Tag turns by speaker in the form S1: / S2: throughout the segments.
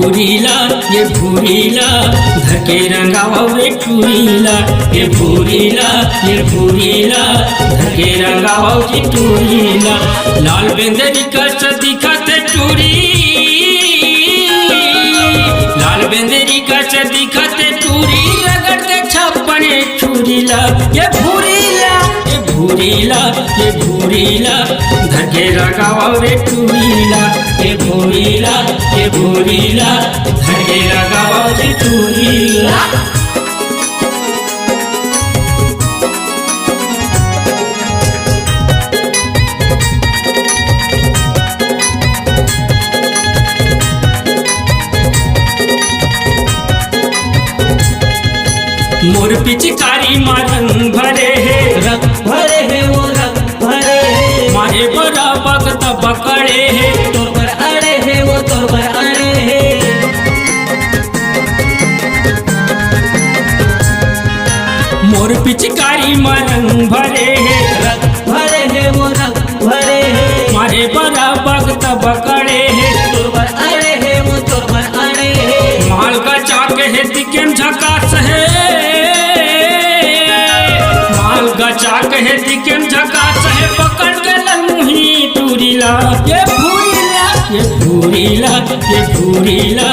S1: भूरीला ये भूरीला धके रंगावा रे टूरीला। ये भूरीला ये भूरीला धके रंगावा रे टूरीला। लाल बेंदरी कस दिखत टूरी, लाल बेंदरी कस दिखत टूरी रगड़ के छप्पने छुरीला। ये भूरीला ये भूरीला ये भूरीला धके रंगावा रे टूरीला। ये भूरीला ये भूरीला धके रंगावा रे टूरीला। मोर पिचकारी मारन भरे है,
S2: रंग भरे है वो रंग भरे है।
S1: मारे बड़ा वक्त पकड़े है,
S2: तोर पर अड़े है वो तोर पर अड़े है।
S1: मोर पिचकारी मारन भरे है,
S2: रंग भरे है वो रंग भरे है।
S1: मारे बड़ा वक्त पकड़े है,
S2: तोर पर अड़े है वो तोर पर अड़े है।
S1: माल का चाक है दिकेम झकास है, माल का चाक है दिकेम झकास है। पकड़ के लमुही टूरीला। ये भूरीला ये भूरीला ये भूरीला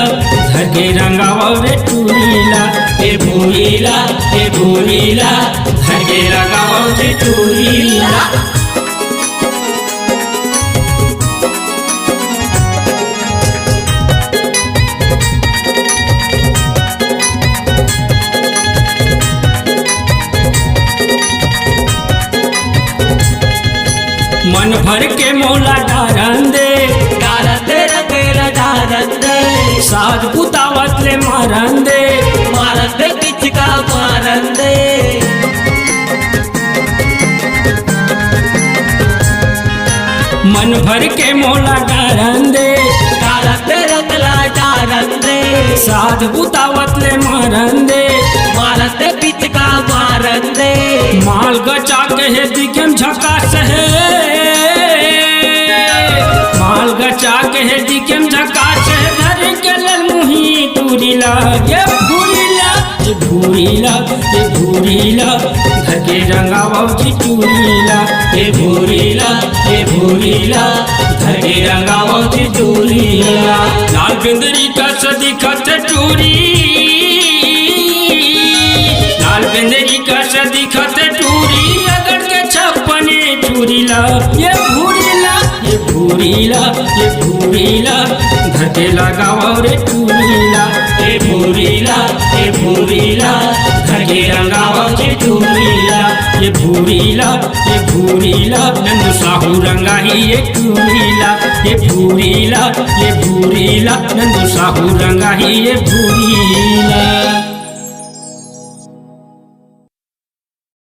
S1: धके रंगावा रे टूरीला। ये भूरीला ये भूरीला धके रंगावा रे टूरीला। मन भर के मौला डारन दे,
S2: डारन दे रंगेरा डारन दे।
S1: साज पुतावत ले मारन दे,
S2: मारन दे पिचका मारन दे।
S1: मन भर के मौला डारन दे,
S2: डारन दे रंगला डारन दे।
S1: साज पुतावत ले मारन दे,
S2: मारन दे पिचका मारन दे।
S1: माल गचा के है दिखेम झकास है, माल गचा के है दिखेम झकास है। धर के लमुही टूरीला। ये भूरीला ये भूरीला ये भूरीला धके रंगावा रे टूरीला। ये भूरीला ये भूरीला धके रंगावा रे टूरीला। लाल बेंदरी कस दिखत टूरी, लाल बेंदरी कस दिखत टूरी रगड़ के छप्पने टूरीला। ये भूरीला ये भूरीला ये भूरीला धके लगावा रे टूरीला। ये भूरीला ये भूरीला धके रंगावा रे टूरीला। ये भूरीला ये भूरीला नंदू साहू रंगा ही ये टूरीला। ये भूरीला ये भूरीला नंदू साहू रंगा ही ये भूरीला।